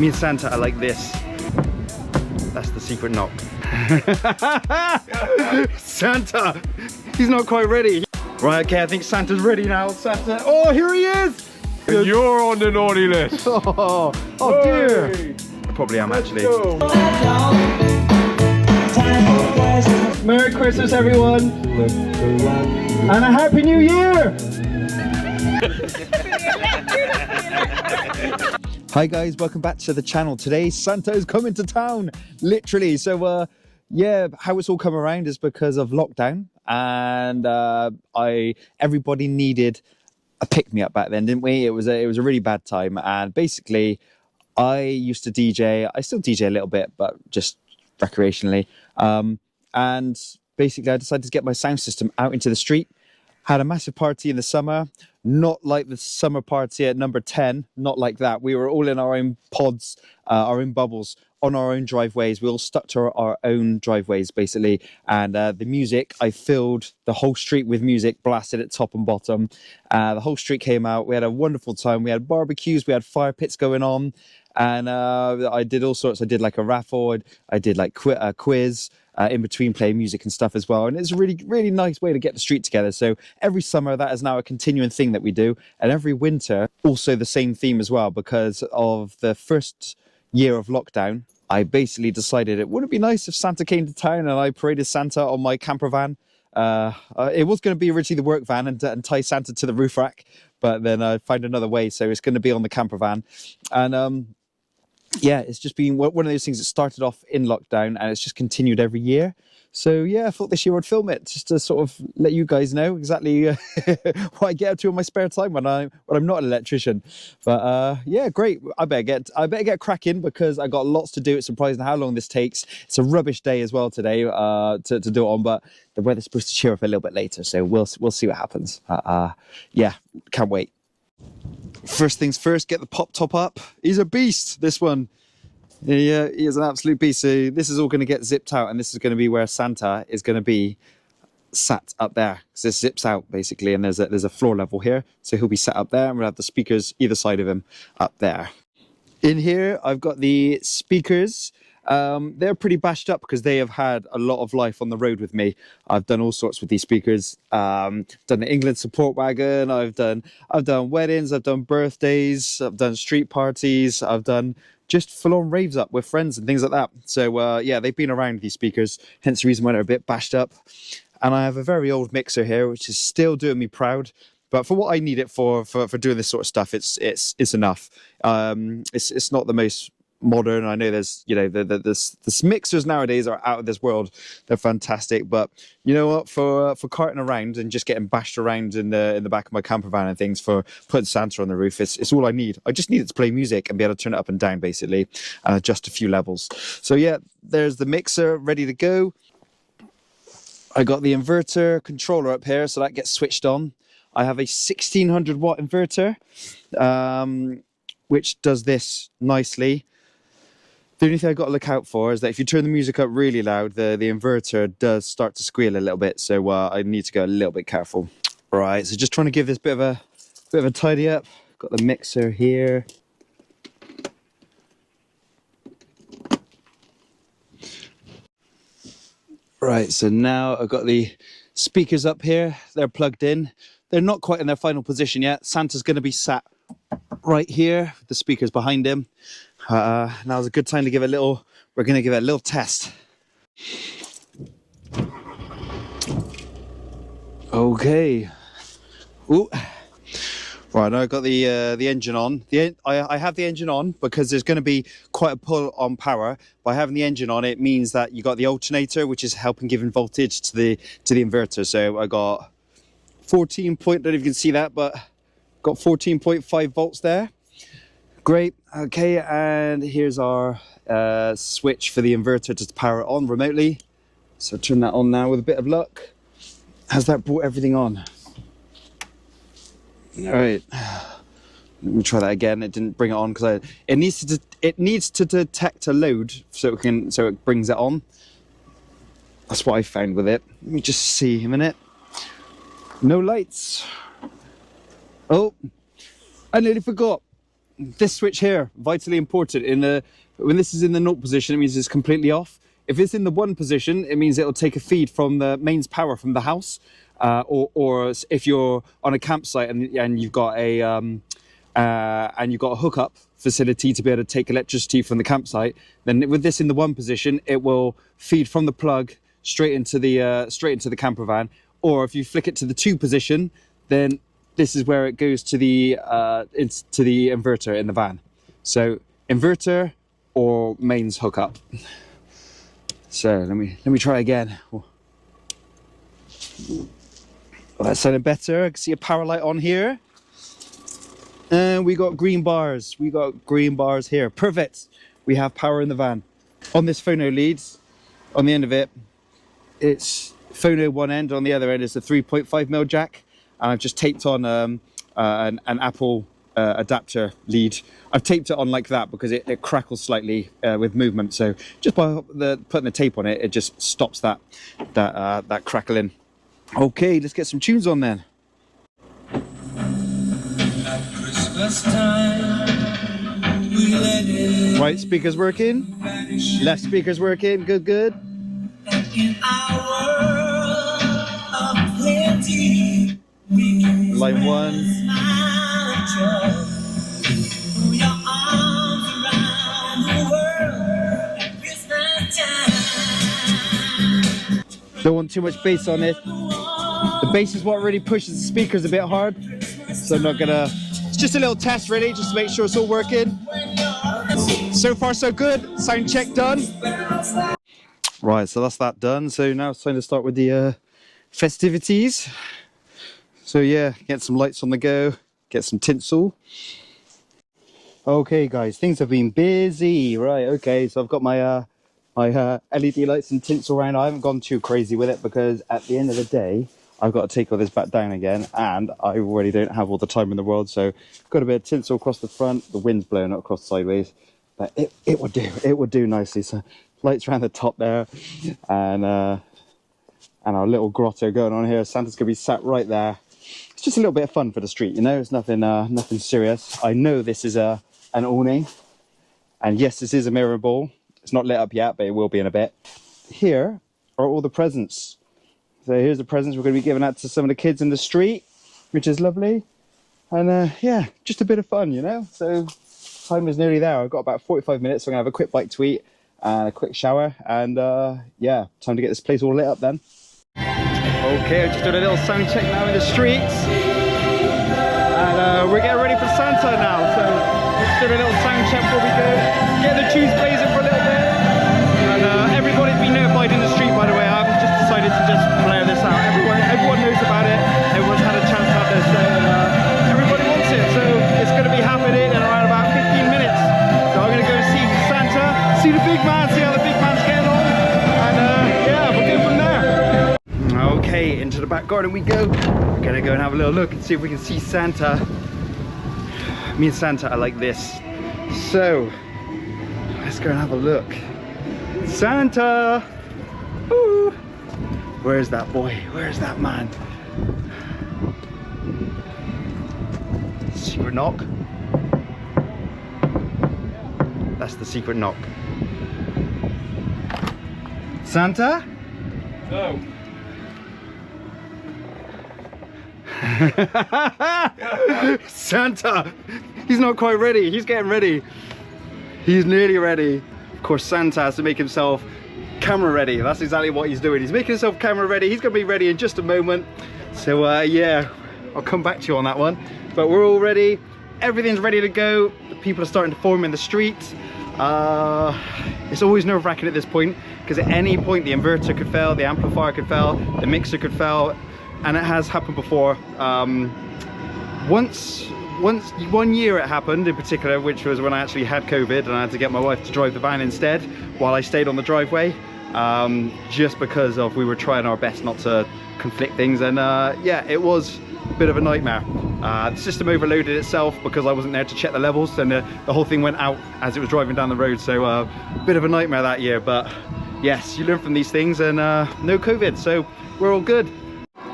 Me and Santa are like this. That's the secret knock. Santa! He's not quite ready. Right, okay, I think Santa's ready now. Santa, oh, here he is! And you're on the naughty list. Oh dear. I probably am actually. Merry Christmas, everyone. And a Happy New Year. Hi guys, welcome back to the channel. Today Santa is coming to town, literally. So yeah, how it's all come around is because of lockdown, and everybody needed a pick-me-up back then, didn't we? It was a really bad time, and basically I used to DJ. I still DJ a little bit, but just recreationally, and basically I decided to get my sound system out into the street. Had a massive party in the summer, not like the summer party at number 10, not like that. We were all in our own pods, our own bubbles, on our own driveways. We all stuck to our own driveways, basically. And the music, I filled the whole street with music, blasted it top and bottom. The whole street came out. We had a wonderful time. We had barbecues, we had fire pits going on. And I did all sorts. I did like a raffle. I did like a quiz. In between playing music and stuff as well, and it's a really, really nice way to get the street together. So every summer that is now a continuing thing that we do, and every winter also the same theme as well. Because of the first year of lockdown, I basically decided it wouldn't be nice if Santa came to town and I paraded Santa on my camper van. It was going to be originally the work van and tie Santa to the roof rack, but then I found another way, so it's going to be on the camper van. And yeah, it's just been one of those things that started off in lockdown and it's just continued every year. So yeah, I thought this year I'd film it just to sort of let you guys know exactly what I get up to in my spare time when I'm not an electrician. But yeah, great. I better get cracking because I got lots to do. It's surprising how long this takes. It's a rubbish day as well today to do it on, but the weather's supposed to cheer up a little bit later, so we'll see what happens. Yeah, can't wait. First things first, get the pop top up. He's a beast, this one. He is an absolute beast. So this is all going to get zipped out, and this is going to be where Santa is going to be sat up there. So this zips out basically, and there's a floor level here. So he'll be sat up there, and we'll have the speakers either side of him up there. In here, I've got the speakers. They're pretty bashed up because they have had a lot of life on the road with me. I've done all sorts with these speakers. Done the England support wagon. I've done weddings. I've done birthdays. I've done street parties. I've done just full-on raves up with friends and things like that. So yeah, they've been around, these speakers. Hence the reason why they're a bit bashed up. And I have a very old mixer here, which is still doing me proud. But for what I need it for doing this sort of stuff, it's enough. It's not the most modern. I know there's, you know, the mixers nowadays are out of this world. They're fantastic, but you know what, for carting around and just getting bashed around in the back of my camper van and things, for putting Santa on the roof, it's all I need. I just need it to play music and be able to turn it up and down basically, and adjust a few levels. So yeah, there's the mixer ready to go. I got the inverter controller up here, so that gets switched on. I have a 1600 watt inverter, which does this nicely. The only thing I've got to look out for is that if you turn the music up really loud, the inverter does start to squeal a little bit. So I need to go a little bit careful. Right, so just trying to give this bit of a tidy up. Got the mixer here. Right, so now I've got the speakers up here. They're plugged in. They're not quite in their final position yet. Santa's going to be sat right here, the speakers behind him. Now's a good time to give we're going to give it a little test. Okay. Ooh. Right, now I've got the engine on. I have the engine on because there's going to be quite a pull on power. By having the engine on, it means that you got the alternator, which is helping giving voltage to the inverter. So I got 14 point, don't know if you can see that, but got 14.5 volts there. Great. Okay, and here's our switch for the inverter to power it on remotely. So turn that on now with a bit of luck. Has that brought everything on? All right. Let me try that again. It didn't bring it on because it needs to detect a load so it brings it on. That's what I found with it. Let me just see a minute. No lights. Oh, I nearly forgot. this switch here, vitally important. When this is in the 0 position, it means it's completely off. If it's in the 1 position, it means it'll take a feed from the mains power from the house, or if you're on a campsite and you've got a hookup facility to be able to take electricity from the campsite, then with this in the 1 position, it will feed from the plug straight into the camper van. Or if you flick it to the 2 position, then this is where it goes to the inverter in the van. So inverter or mains hookup. So let me try again. Oh, that sounded better. I can see a power light on here. And we got green bars. We got green bars here. Perfect. We have power in the van. On this phono lead, on the end of it, it's phono one end. On the other end is the 3.5mm jack. And I've just taped on an Apple adapter lead. I've taped it on like that because it crackles slightly with movement. So just by putting the tape on it, it just stops that crackling. Okay, let's get some tunes on then. Right, speakers working. Left speakers working. Good, good. In our world of plenty, line 1. Don't want too much bass on it. The bass is what really pushes the speakers a bit hard. So I'm not gonna, it's just a little test really, just to make sure it's all working. So far so good, sound check done. Right, so that's that done. So now it's time to start with the festivities. So yeah, get some lights on the go, get some tinsel. Okay guys, things have been busy. Right, okay, so I've got my LED lights and tinsel around. I haven't gone too crazy with it because at the end of the day, I've got to take all this back down again, and I already don't have all the time in the world. So got a bit of tinsel across the front. The wind's blowing across sideways, but it would do. It would do nicely. So lights around the top there, and our little grotto going on here. Santa's gonna be sat right there. It's just a little bit of fun for the street, you know. It's nothing serious. I know this is an awning, and yes, this is a mirror ball. It's not lit up yet, but it will be in a bit. Here are all the presents. So here's the presents we're going to be giving out to some of the kids in the street, which is lovely. And yeah, just a bit of fun, you know. So time is nearly there. I've got about 45 minutes, so I'm going to have a quick bite to eat and a quick shower. And yeah, time to get this place all lit up then. Okay, I'm just doing a little sound check now in the streets. And we're getting ready for Santa now. So let's do a little sound check before we go. Get the tunes blazing for a little bit. And everybody's been notified in the street, by the way. I've just decided to just blare this out. Everyone knows about it. Everyone's had a chance to have their say, and everybody wants it. So it's going to be happening in around about 15 minutes. So I'm going to go see Santa, see the big man, see how the big man's getting on, and yeah, we'll go from there. Okay, into the back garden we go. We're going to go and have a little look and see if we can see Santa. Me and Santa are like this. So let's go and have a look. Santa! Ooh. Where's that boy? Where's that man? Secret knock? That's the secret knock. Santa? No. Santa! He's not quite ready. He's getting ready. He's nearly ready. Of course, Santa has to make himself camera ready. That's exactly what he's doing. He's making himself camera ready. He's going to be ready in just a moment. So yeah, I'll come back to you on that one. But we're all ready. Everything's ready to go. The people are starting to form in the street. It's always nerve-wracking at this point because at any point the inverter could fail, the amplifier could fail, the mixer could fail, and it has happened before. One year it happened in particular, which was when I actually had COVID and I had to get my wife to drive the van instead while I stayed on the driveway, just because we were trying our best not to conflict things. And yeah, it was a bit of a nightmare. The system overloaded itself because I wasn't there to check the levels, and the whole thing went out as it was driving down the road. So a bit of a nightmare that year, but yes, you learn from these things, and no COVID, so we're all good.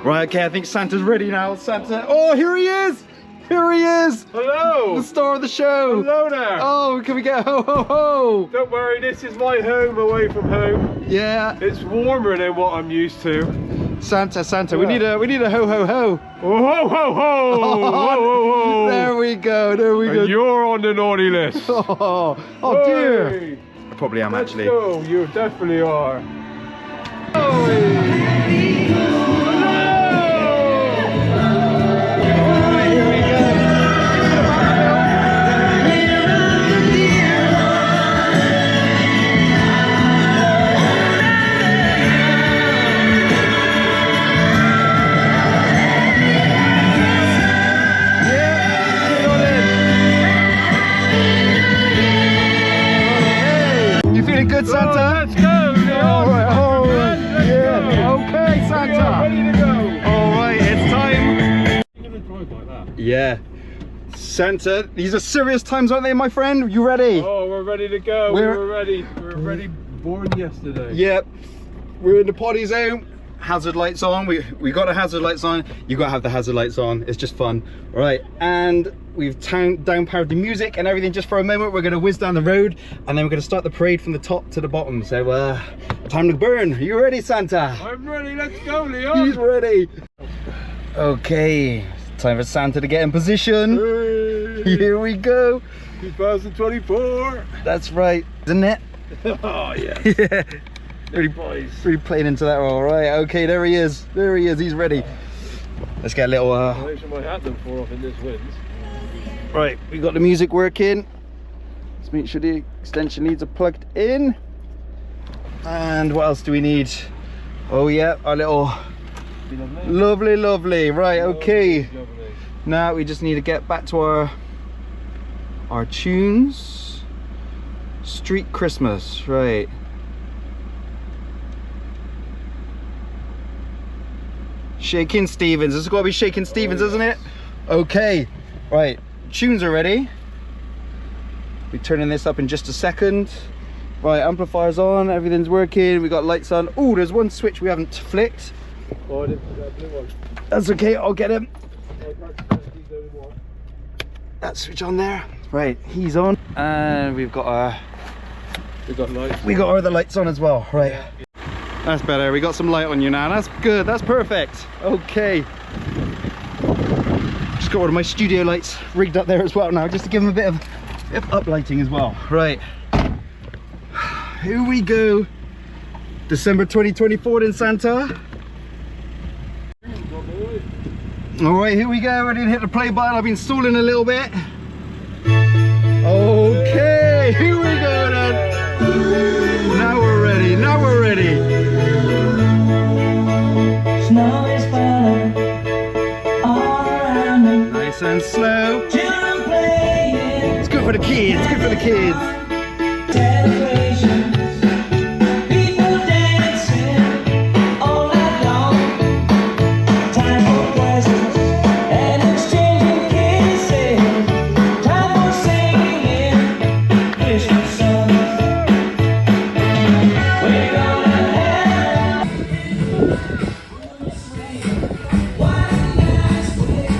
Right, okay, I think Santa's ready now. Santa, oh, here he is! Here he is! Hello! star of the show. Hello there. Oh, can we get a ho ho ho? Don't worry, this is my home away from home. Yeah. It's warmer than what I'm used to. Santa, Santa, Yeah. we need a ho ho ho. Oh, ho, ho, ho! Ho, ho, ho! There we go, there we go. And you're on the naughty list. Oh dear. Hey, I probably am let's actually. go. You definitely are. You feeling good, Santa? Let's go, Leon. All right, Let's yeah. go. Okay, We are Santa. ready to go. All right, it's time. You're gonna drive like that. Yeah. Santa, these are serious times, aren't they, my friend? You ready? Oh, we're ready to go. We're- We were ready. We were ready. Born yesterday. Yep. We're in the potty zone. Hazard lights on. We got the hazard lights on. You got to have the hazard lights on. It's just fun. All right. And we've down powered the music and everything just for a moment. We're going to whiz down the road and then we're going to start the parade from the top to the bottom. So time to burn. Are you ready, Santa? I'm ready. Let's go, Leon. He's ready. Okay. Time for Santa to get in position. Hey, Here we go. 2024. That's right. Isn't it? Oh yeah. Yeah. Boys. Really playing into that. All right. Okay. There he is. There he is. He's ready. Let's get a little. Make sure my hat don't fall off in this wind. Right. We got the music working. Let's make sure the extension leads are plugged in. And what else do we need? Oh yeah, our little. Lovely, lovely. Right. Okay. Lovely. Now we just need to get back to our tunes. Street Christmas. Right. Shakin' Stevens. This has got to be Shakin' Stevens, yeah. isn't it? Okay. Right. Tunes are ready. We're turning this up in just a second. Right, amplifier's on, everything's working, we got lights on. Oh, there's one switch we haven't flicked. Oh, I didn't put that blue one. That's okay, I'll get him. I can't see these anymore. That switch on there. Right, he's on. And we've got our lights. we got our other lights on as well. Right. Yeah. That's better. We got some light on you now. That's good. That's perfect. Okay. Just got one of my studio lights rigged up there as well now, just to give them a bit of uplighting as well. Right. Here we go. December 2024 in Santa. All right, here we go. Ready to hit the play button. I've been stalling a little bit. Okay, here we go then. Now we're ready. Now we're ready. Snow is falling all around me. Nice and slow. Children playing, It's good for the kids. Good for the kids. celebrations, people dancing all night long. Time for presents and exchanging kisses. Time for singing Christmas songs. We're gonna have one last week.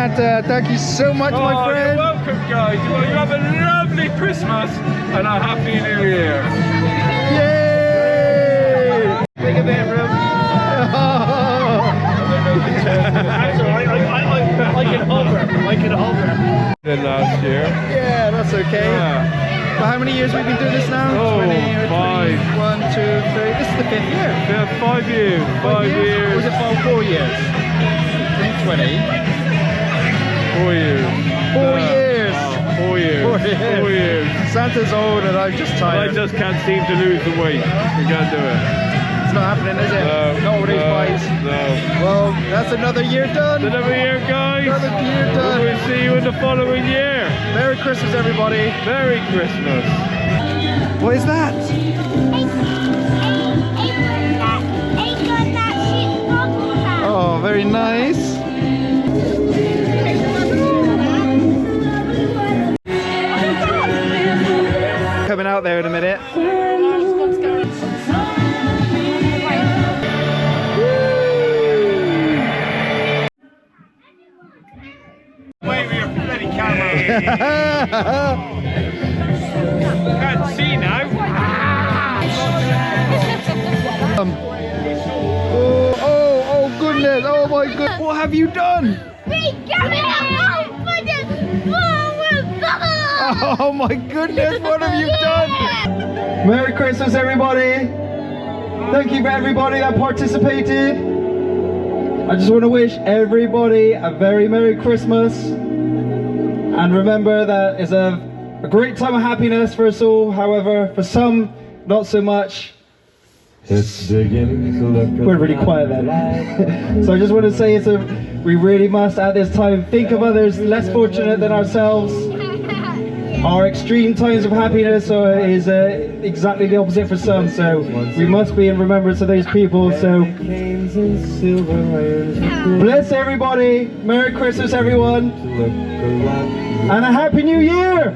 Santa. Thank you so much, my You're friend. welcome, guys. Well, you have a lovely Christmas and a happy New Year. Yay! Take a bit, bro. That's alright. I can hover. Than last year. Yeah, that's okay. Yeah. Well, how many years have we been doing this now? Oh, 20, 5. 1, 2, 3. This is the 5th year. Yeah, 5 years. 5 Or years. was it 4 years? 20. 4 years. 4 years. Oh, 4 years. 4 years. 4 years. Santa's old and I'm just I tired. just can't seem to lose the weight. We can't do it. It's not happening, is it? No. Not with these boys. No. Well, that's another year done. Another year, guys. Another year done. We'll see you in the following year. Merry Christmas, everybody. Merry Christmas. What is that? Oh, very nice. Coming out there in a minute. Wait for your bloody camera. Can't see now. Oh goodness, oh my goodness. What have you done? Oh my goodness, what have you done? Merry Christmas, everybody. Thank you for everybody that participated. I just want to wish everybody a very Merry Christmas. And remember that it's a great time of happiness for us all. However, for some, not so much. It's beginning to look We're really quiet then. So I just want to say we really must at this time think of others less fortunate than ourselves. Our extreme times of happiness is exactly the opposite for some, so we must be in remembrance of those people. So bless everybody, Merry Christmas everyone, and a Happy New Year!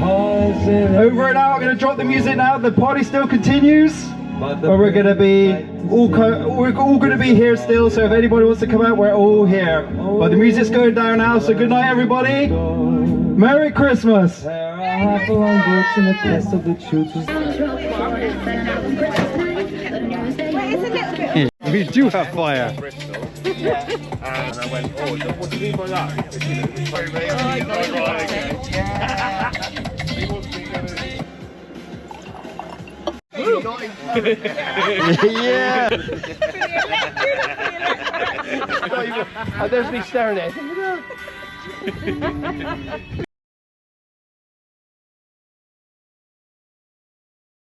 Over and out. I'm going to drop the music now. The party still continues, but we're going to be all going to be here still. So if anybody wants to come out, we're all here. But the music's going down now. So good night, everybody. Merry Christmas. We do have fire. And I went, oh, what do you mean by that? Yeah. There's me staring at it.